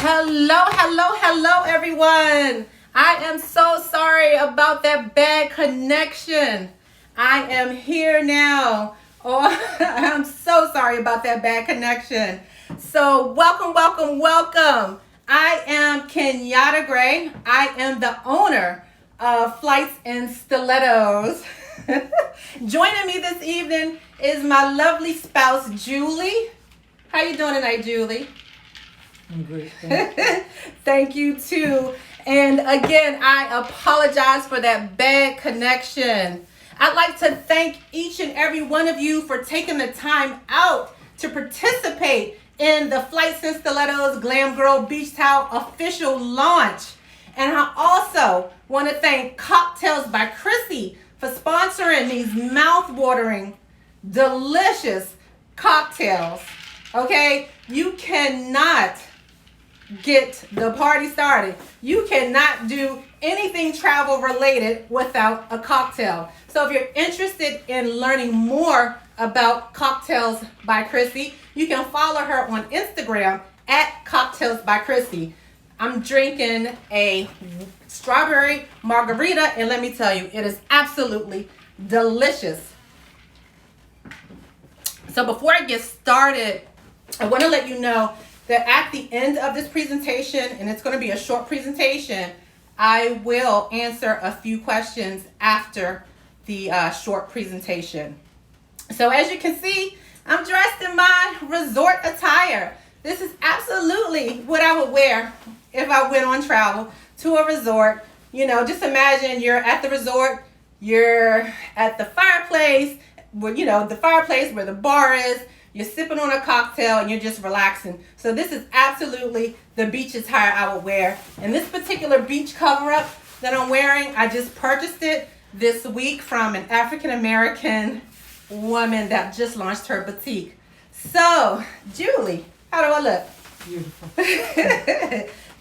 Hello, everyone. I am so sorry about that bad connection. I am here now. Oh, I'm so sorry about that bad connection. So welcome. I am Kenyatta Gray. I am the owner of Flights in Stilettos. Joining me this evening is my lovely spouse, Julie. How you doing tonight, Julie? I'm great. Thank you too. And again, I apologize for that bad connection. I'd like to thank each and every one of you for taking the time out to participate in the Flights in Stilettos Glam Girl Beach Towel official launch. And I also want to thank Cocktails by Chrissy for sponsoring these mouth-watering, delicious cocktails. Okay? You cannot get the party started. You cannot do anything travel related without a cocktail. So if you're interested in learning more about Cocktails by Chrissy, you can follow her on Instagram at Cocktails by Chrissy. I'm drinking a strawberry margarita, and let me tell you, it is absolutely delicious. So before I get started, I want to let you know that at the end of this presentation, and it's going to be a short presentation, I will answer a few questions after the short presentation. So as you can see, I'm dressed in my resort attire. This is absolutely what I would wear if I went on travel to a resort. You know, just imagine you're at the resort, you're at the fireplace, where, you know, the fireplace where the bar is, you're sipping on a cocktail and you're just relaxing. So this is absolutely the beach attire I would wear. And this particular beach cover-up that I'm wearing, I just purchased it this week from an African-American woman that just launched her boutique. So, Julie, how do I look? Beautiful.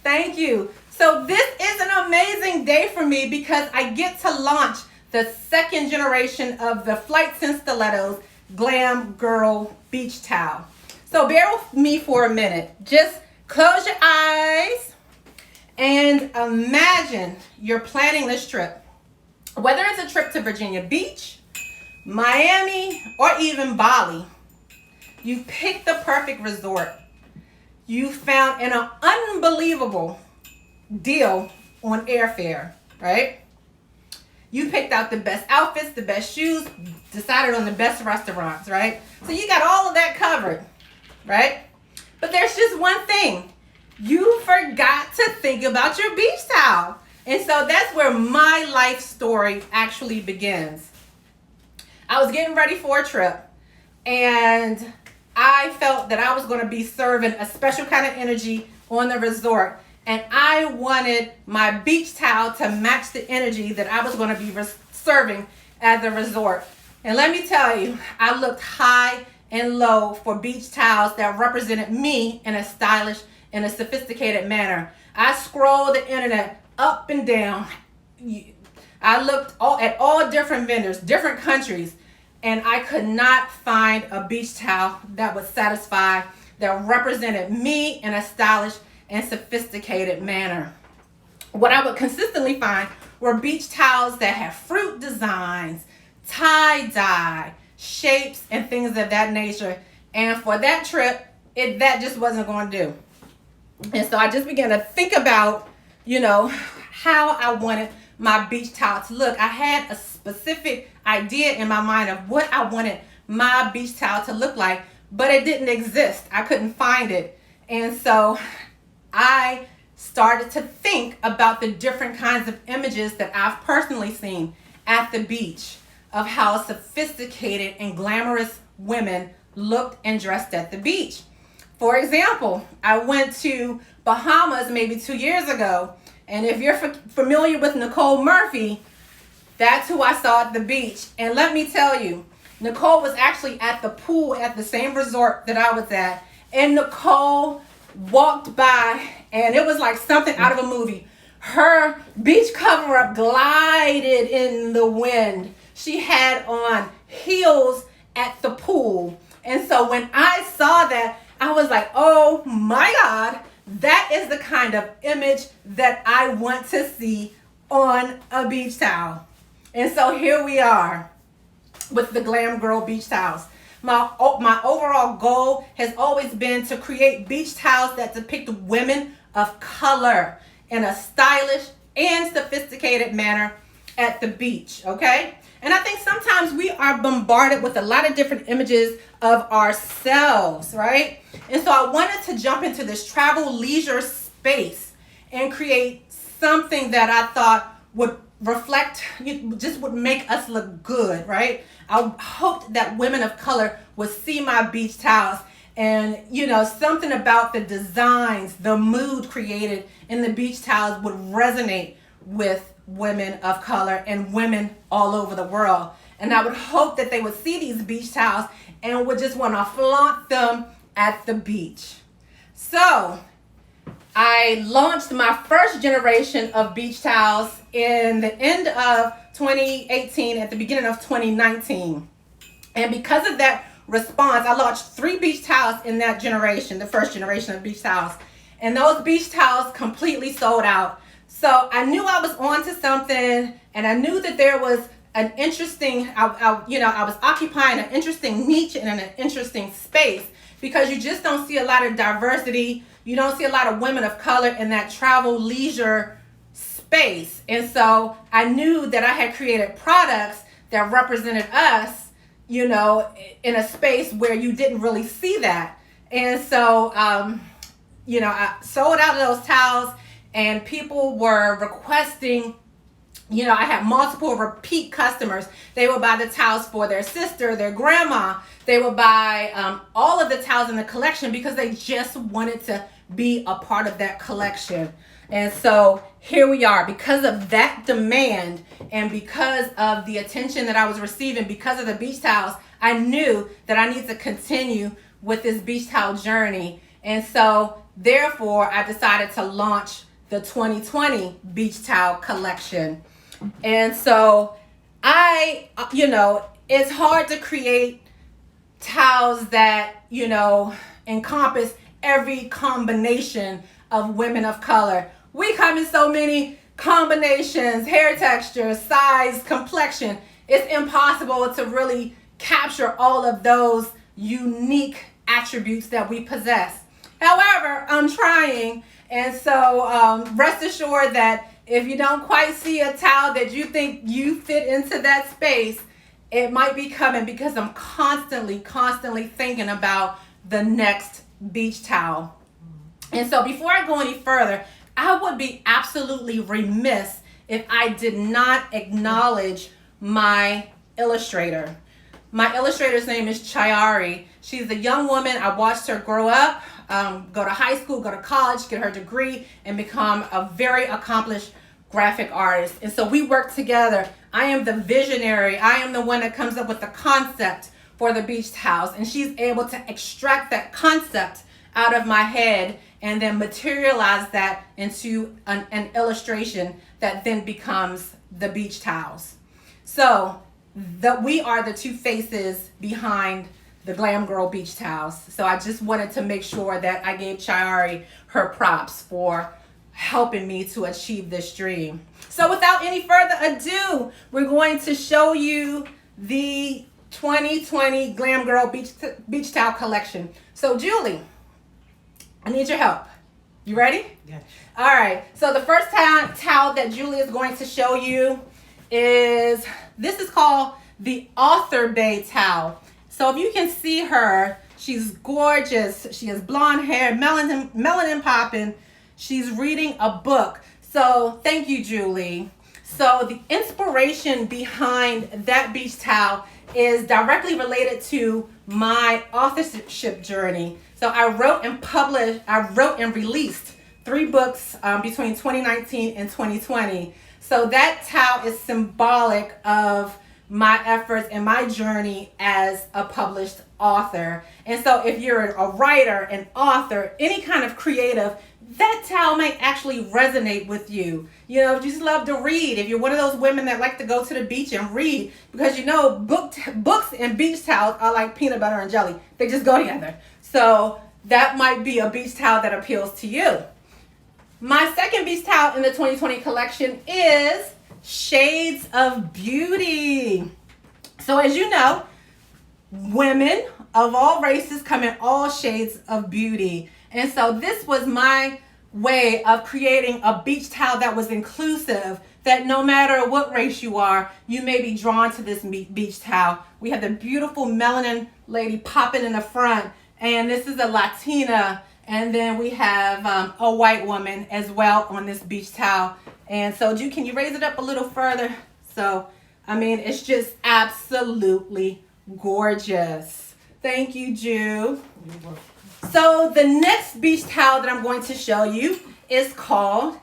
Thank you. So this is an amazing day for me because I get to launch the second generation of the Flights in Stilettos Glam Girl Beach Towel. So bear with me for a minute. Just close your eyes and imagine you're planning this trip. Whether it's a trip to Virginia Beach, Miami, or even Bali, you picked the perfect resort. You found an unbelievable deal on airfare, right? You picked out the best outfits, the best shoes, decided on the best restaurants, right? So you got all of that covered, right? But there's just one thing. You forgot to think about your beach towel. And so that's where my life story actually begins. I was getting ready for a trip, and I felt that I was going to be serving a special kind of energy on the resort. And I wanted my beach towel to match the energy that I was going to be serving at the resort. And let me tell you, I looked high and low for beach towels that represented me in a stylish and a sophisticated manner. I scrolled the internet up and down. I looked at all different vendors, different countries, and I could not find a beach towel that would satisfy, that represented me in a stylish and sophisticated manner. What I would consistently find were beach towels that had fruit designs, tie-dye, shapes, and things of that nature. And for that trip, that just wasn't going to do. And so I just began to think about, how I wanted my beach towel to look. I had a specific idea in my mind of what I wanted my beach towel to look like, but it didn't exist. I couldn't find it. And so I started to think about the different kinds of images that I've personally seen at the beach of how sophisticated and glamorous women looked and dressed at the beach. For example, I went to Bahamas maybe 2 years ago, and if you're familiar with Nicole Murphy, that's who I saw at the beach. And let me tell you, Nicole was actually at the pool at the same resort that I was at, and Nicole walked by, and it was like something out of a movie. Her beach cover-up glided in the wind. She had on heels at the pool. And so when I saw that, I was like, oh my God, that is the kind of image that I want to see on a beach towel. And so here we are with the Glam Girl beach towels. My overall goal has always been to create beach towels that depict women of color in a stylish and sophisticated manner at the beach, okay? And I think sometimes we are bombarded with a lot of different images of ourselves, right? And so I wanted to jump into this travel leisure space and create something that I thought would reflect, just would make us look good, right? I hoped that women of color would see my beach towels and, something about the designs, the mood created in the beach towels would resonate with women of color and women all over the world. And I would hope that they would see these beach towels and would just want to flaunt them at the beach. So I launched my first generation of beach towels in the end of 2018, at the beginning of 2019. And because of that response, I launched 3 beach towels in that generation, the first generation of beach towels. And those beach towels completely sold out. So I knew I was onto something, and I knew that there was an interesting, I was occupying an interesting niche and an interesting space, because you just don't see a lot of diversity. You don't see a lot of women of color in that travel leisure space. And so I knew that I had created products that represented us, in a space where you didn't really see that. And so, I sold out of those towels, and people were requesting, I had multiple repeat customers. They would buy the towels for their sister, their grandma. They would buy all of the towels in the collection because they just wanted to be a part of that collection. And so here we are, because of that demand and because of the attention that I was receiving because of the beach towels. I knew that I need to continue with this beach towel journey. And so therefore I decided to launch the 2020 beach towel collection. And so it's hard to create towels that, encompass every combination of women of color. We come in so many combinations, hair texture, size, complexion. It's impossible to really capture all of those unique attributes that we possess. However, I'm trying. And so rest assured that if you don't quite see a towel that you think you fit into that space, it might be coming, because I'm constantly thinking about the next beach towel. And so before I go any further, I would be absolutely remiss if I did not acknowledge my illustrator. My illustrator's name is Chayari. She's a young woman. I watched her grow up, go to high school, go to college, get her degree, and become a very accomplished graphic artist. And so we work together. I am the visionary. I am the one that comes up with the concept for the beach towels, and she's able to extract that concept out of my head and then materialize that into an illustration that then becomes the beach towels. So we are the two faces behind the Glam Girl beach towels. So I just wanted to make sure that I gave Chayari her props for helping me to achieve this dream. So without any further ado, we're going to show you the 2020 Glam Girl beach towel collection. So Julie, I need your help. You ready? Yeah. All right. So the first towel that Julie is going to show you is called the Author Bay towel. So if you can see her, she's gorgeous. She has blonde hair, melanin popping. She's reading a book. So thank you, Julie. So the inspiration behind that beach towel is directly related to my authorship journey. So I wrote and released 3 books between 2019 and 2020. So that towel is symbolic of my efforts and my journey as a published author. And so if you're a writer, an author, any kind of creative, that towel might actually resonate with you. If you just love to read, if you're one of those women that like to go to the beach and read, because books and beach towels are like peanut butter and jelly. They just go together. So that might be a beach towel that appeals to you. My second beach towel in the 2020 collection is Shades of Beauty. So as you know, women of all races come in all shades of beauty. And so this was my way of creating a beach towel that was inclusive, that no matter what race you are, you may be drawn to this beach towel. We have the beautiful melanin lady popping in the front, and this is a Latina, and then we have a white woman as well on this beach towel. And so, Ju, can you raise it up a little further? So, I mean, it's just absolutely gorgeous. Thank you, Ju. So the next beach towel that I'm going to show you is called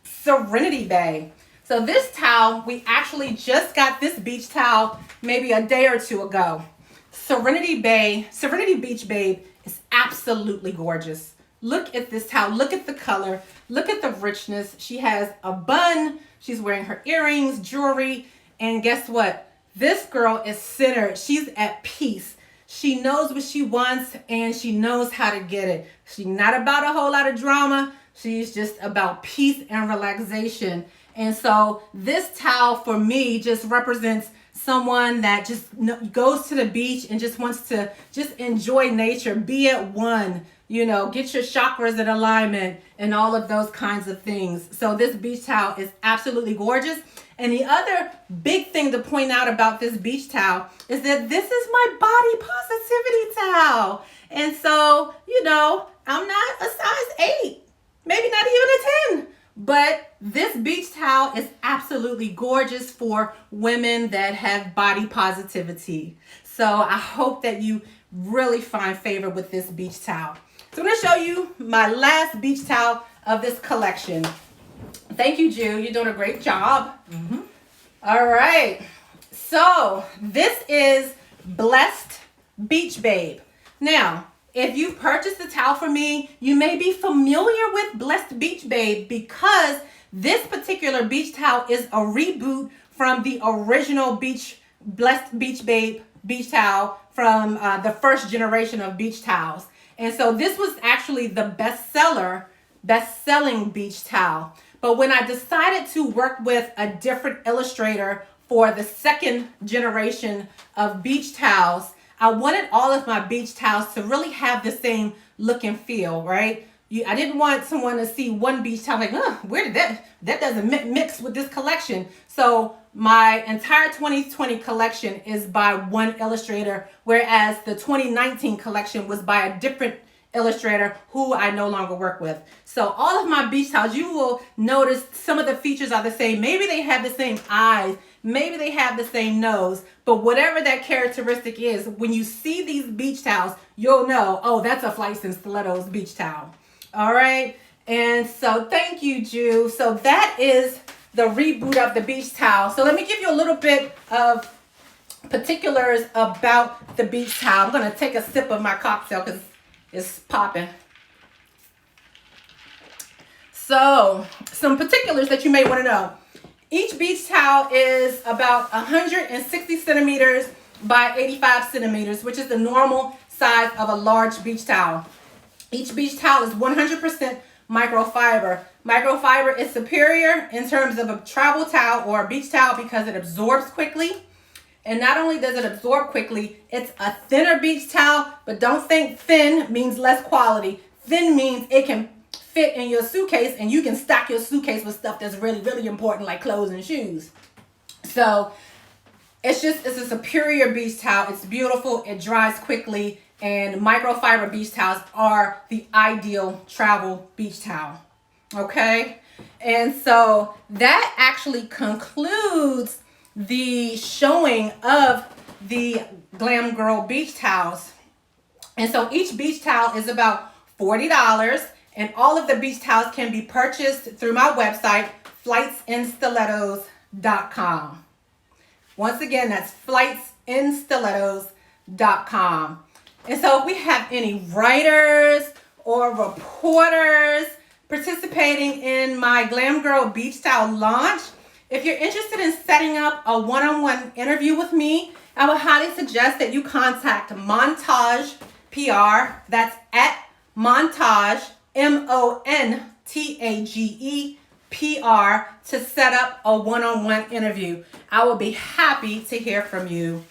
Serenity Bay. So this towel, we actually just got this beach towel maybe a day or two ago. Serenity Beach Babe is absolutely gorgeous. Look at this towel. Look at the color. Look at the richness. She has a bun. She's wearing her earrings, jewelry. And guess what? This girl is centered. She's at peace. She knows what she wants and she knows how to get it. She's not about a whole lot of drama. She's just about peace and relaxation. And so this towel for me just represents someone that just goes to the beach and just wants to just enjoy nature, be at one, you know, get your chakras in alignment and all of those kinds of things. So this beach towel is absolutely gorgeous. And the other big thing to point out about this beach towel is that this is my body positivity towel. And so, you know, I'm not a size 8, maybe not even a 10. But this beach towel is absolutely gorgeous for women that have body positivity. So I hope that you really find favor with this beach towel. So I'm going to show you my last beach towel of this collection. Thank you, Ju. You're doing a great job. Mm-hmm. All right. So this is Blessed Beach Babe. Now, if you've purchased a towel from me, you may be familiar with Blessed Beach Babe because this particular beach towel is a reboot from the original Blessed Beach Babe beach towel from the first generation of beach towels. And so this was actually the best-selling beach towel. But when I decided to work with a different illustrator for the second generation of beach towels, I wanted all of my beach towels to really have the same look and feel, right? I didn't want someone to see one beach towel like, oh, where did that doesn't mix with this collection. So my entire 2020 collection is by one illustrator, whereas the 2019 collection was by a different illustrator who I no longer work with. So all of my beach towels, you will notice some of the features are the same. Maybe they have the same eyes, maybe they have the same nose, but whatever that characteristic is, when you see these beach towels, you'll know, oh, that's a Flights in Stilettos beach towel. All right. And so thank you, Ju. So that is the reboot of the beach towel. So let me give you a little bit of particulars about the beach towel. I'm going to take a sip of my cocktail because it's popping. So some particulars that you may want to know. Each beach towel is about 160 centimeters by 85 centimeters, which is the normal size of a large beach towel. Each beach towel is 100% microfiber. Microfiber is superior in terms of a travel towel or a beach towel because it absorbs quickly. And not only does it absorb quickly, it's a thinner beach towel, but don't think thin means less quality. Thin means it can fit in your suitcase and you can stack your suitcase with stuff that's really, really important like clothes and shoes. So it's a superior beach towel. It's beautiful. It dries quickly. And microfiber beach towels are the ideal travel beach towel. Okay? And so that actually concludes the showing of the Glam Girl beach towels. And so each beach towel is about $40, and all of the beach towels can be purchased through my website, FlightsInStilettos.com. Once again, that's FlightsInStilettos.com. And so if we have any writers or reporters participating in my Glam Girl beach towel launch, if you're interested in setting up a one-on-one interview with me, I would highly suggest that you contact Montage PR. That's at Montage, MONTAGE PR, to set up a one-on-one interview. I will be happy to hear from you.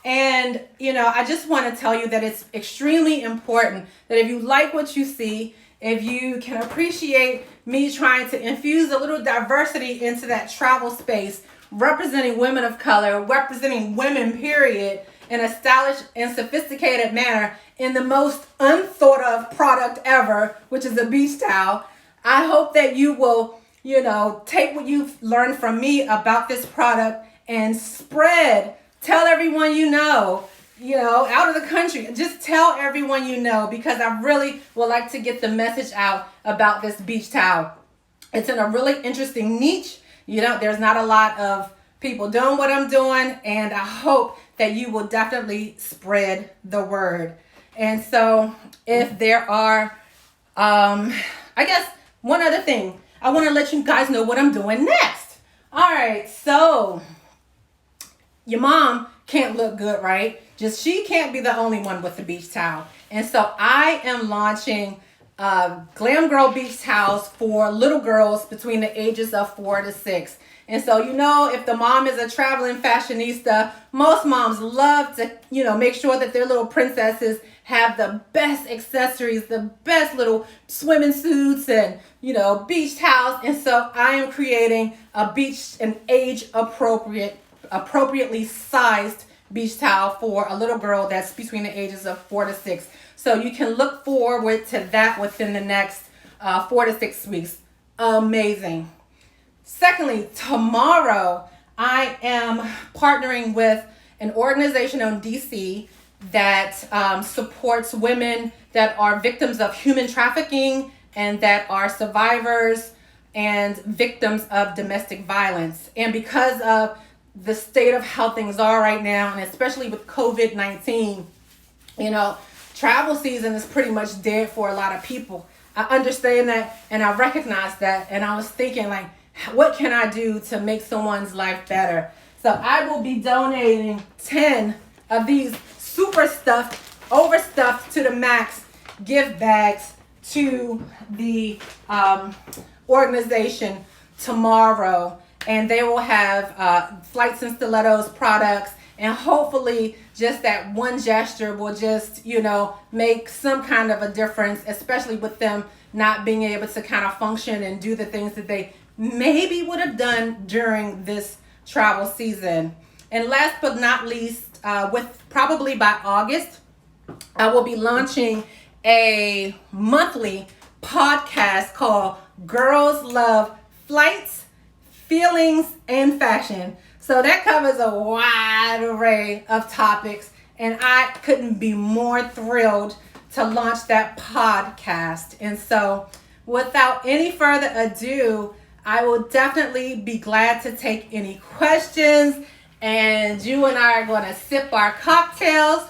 And, I just want to tell you that it's extremely important that if you like what you see, if you can appreciate me trying to infuse a little diversity into that travel space, representing women of color, representing women, period, in a stylish and sophisticated manner in the most unthought of product ever, which is a beach towel. I hope that you will, take what you've learned from me about this product and tell everyone out of the country. Just tell everyone because I really would like to get the message out about this beach towel. It's in a really interesting niche. There's not a lot of people doing what I'm doing, and I hope that you will definitely spread the word. And so if there are, I guess one other thing, I want to let you guys know what I'm doing next. All right, so your mom can't look good, right? She can't be the only one with the beach towel. And so I am launching Glam Girl beach towels for little girls between the ages of 4 to 6. And so, if the mom is a traveling fashionista, most moms love to, make sure that their little princesses have the best accessories, the best little swimming suits and, beach towels. And so I am creating an appropriately sized beach towel for a little girl that's between the ages of 4 to 6. So you can look forward to that within the next 4 to 6 weeks. Amazing. Secondly, tomorrow I am partnering with an organization in DC that supports women that are victims of human trafficking and that are survivors and victims of domestic violence. And because of the state of how things are right now, and especially with COVID-19, travel season is pretty much dead for a lot of people. I understand that and I recognize that. And I was thinking, what can I do to make someone's life better? So I will be donating 10 of these super stuffed, overstuffed to the max gift bags to the organization tomorrow. And they will have Flights and Stilettos products. And hopefully just that one gesture will just, make some kind of a difference, especially with them not being able to kind of function and do the things that they maybe would have done during this travel season. And last but not least, probably by August, I will be launching a monthly podcast called Girls Love Flights, Feelings, and Fashion. So that covers a wide array of topics, and I couldn't be more thrilled to launch that podcast. And so without any further ado, I will definitely be glad to take any questions, and you and I are going to sip our cocktails.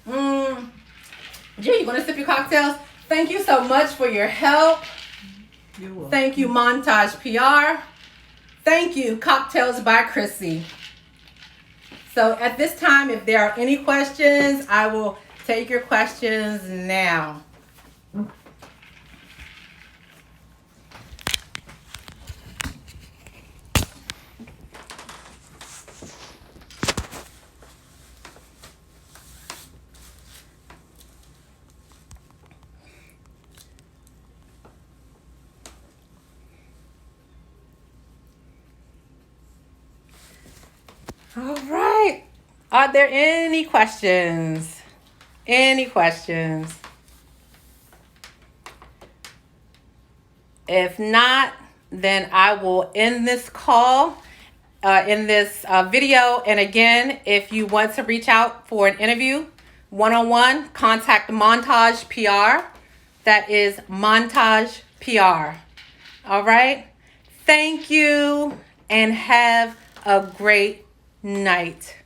Jill, you going to sip your cocktails? Thank you so much for your help. You're welcome. Thank you, Montage PR. Thank you, Cocktails by Chrissy. So at this time, if there are any questions, I will take your questions now. All right. Are there any questions? Any questions? If not, then I will end this call, in this video. And again, if you want to reach out for an interview, one-on-one, contact Montage PR. That is Montage PR. All right. Thank you and have a great night.